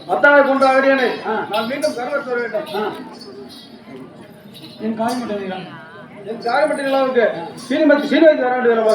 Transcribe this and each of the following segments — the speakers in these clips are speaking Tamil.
மத்தாவை கொண்டு அகடியானே நான் மீண்டும் கருவத்து வர வேண்டும். என் காயமட்டை என் காயமட்டிலாவுக்கு சீனி வைத்து வர வேண்டிய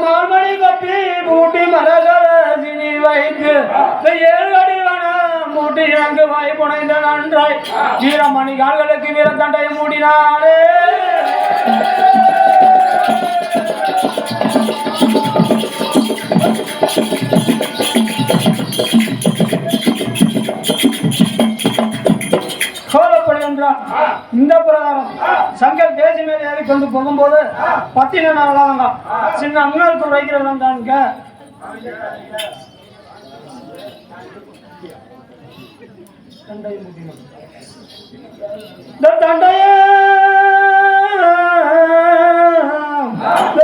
மால்மணி கட்டி பூட்டி மரகரசினி வைத்து ஏழடி மூட்டி அங்கு வாய் புனைந்த நன்றாய் வீரமணி கால்களுக்கு வீரத்தண்டை மூடினாலே இந்த பிரகாரம் சங்கர் தேசி மேலே ஏறி கொண்டு போகும்போது பத்தின நாளாங்க சின்ன அண்ணனுக்கு வைக்கிறவங்க தானுங்க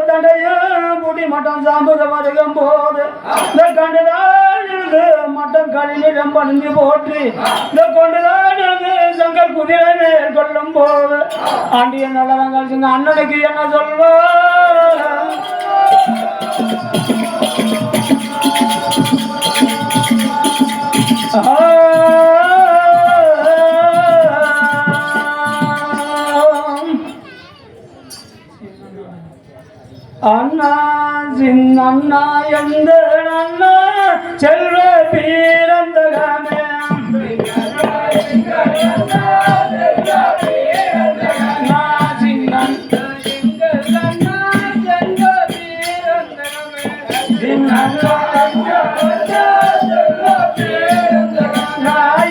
தண்டைய பூட்டி மட்டம் சாம்புத வருகும் போது மட்டம் களில் ரொம்ப நின்று போற்றி கொண்டுதான் சங்கர் குதிரை மேற்கொள்ளும் போது ஆண்டிய நல்லவங்கள் சிங்க அண்ணனுக்கு என்ன சொல்வோம் அண்ணா சின்ன எந்த அண்ணா செல்வ பீரந்தகமே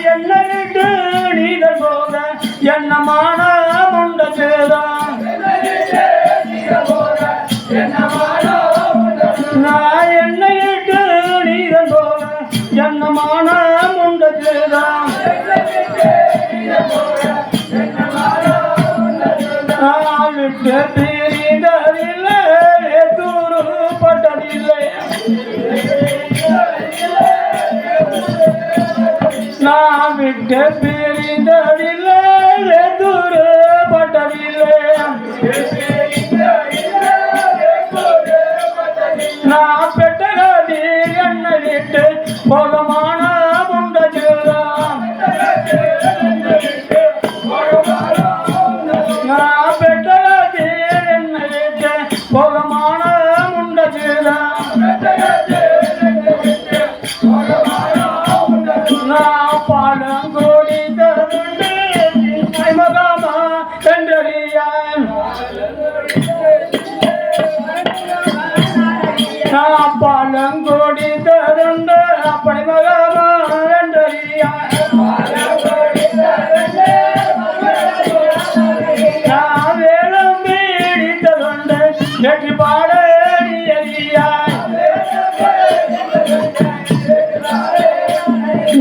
என்ன விட்டு நீதல் போக என்ன மானம் உண்ட சேதம் நான் என்னை விட்டு நீதல் போக என்ன மானம் உண்ட சேதம் நான் விட்டு பிரிந்ததில்லை தூருப்பட்டதில்லை நான் விட்டு பிரிந்ததில்லை தூருப்பட்டதில்லை நான் போகமான முண்டஜிலாம் நான் பெட்டகத்தில் என்ன வைத்த போகமான முண்டஜிலாம் நான் பாலங்கோடி தருண்டு மகாமா கண்டறியான் நான் பாலங்கோடி தருண்டு அப்படி மகாமா கண்டறியான் நான் வேலம் பீடித்ததுண்டு வெற்றி பாடடி அறியான்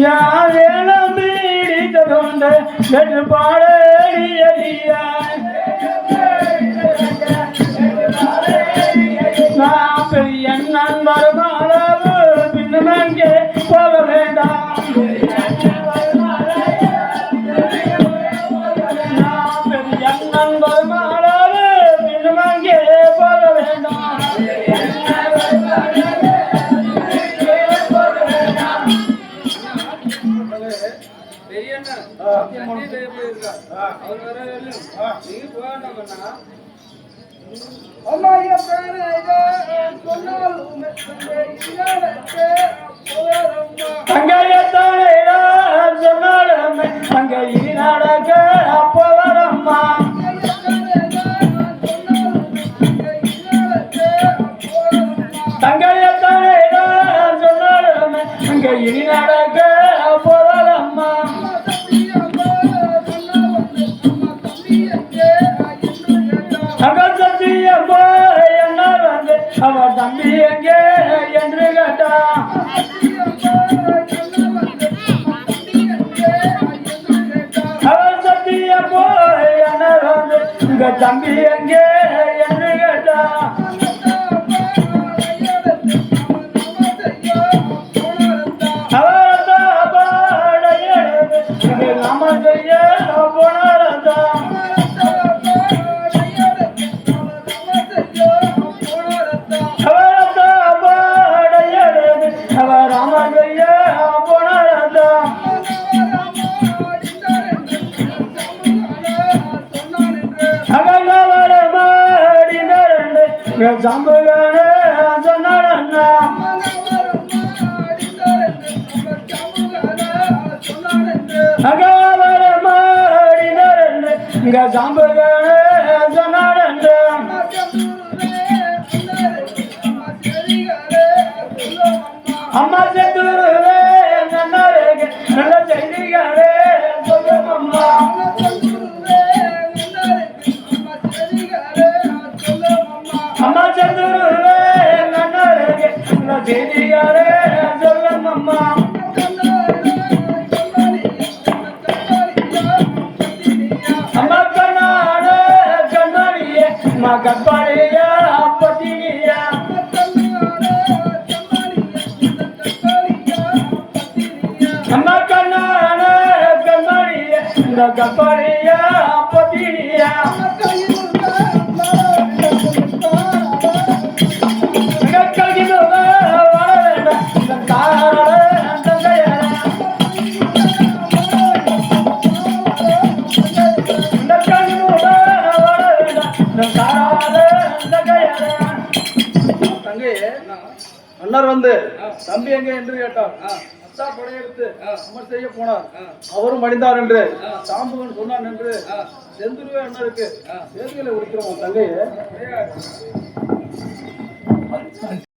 நான் வேலம் பீடித்ததுண்டு வெற்றி பாடடி அறியான் நான் பெரிய நண்பர் மாறாவு பின்னும் அங்கே போக வேண்டாம் நான் பெரிய நண்பர் மாறாவு பின்னும் அங்கே போக வேண்டாம் தங்கையத்தானே சொன்னாலும் தங்கையில் நடக்க அப்பவரம்மா தங்கையத்தானே சொன்னாலும் தங்கையில் நடக்க அப்பவரம்மா அவள் சத்தியம்மா என்ன வந்து அவள் தம்பி எங்கே என்று கேட்டா அவள் சத்தியம்மா என்ன வந்து உங்க தம்பி எங்கே என்று கேட்டா அவள் நம்ம செய்ய போனாரதான் ஜம்புகான சொன்னாரண்ணா அகவர மாடினரண்ண இங்க ஜம்புகான சொன்னாரண்ணா அம்மா செத்துருவே நன்னாரே நல்ல செய்திகளே சொல்லுமம்மா அம்மா செத்துருவே நன்னாரே நல்ல செய்திகளே சொல்லுமம்மா அம்மா கண்ணாட கண்ணாடியே மகப்பாடியா பத்தினியா அம்மா கண்ணாட கண்ணாடியே மகப்பாடியா பத்தினியா அண்ணர் வந்து தம்பி எங்க என்று கேட்டார். அத்தா படையெடுத்து அமர் செய்ய போனார். அவரும் மடிந்தார் என்று சாம்புகன் சொன்னான் என்று செந்துருவே அண்ணருக்கு சேதுகளை உடுக்கிறோம் தங்கையே.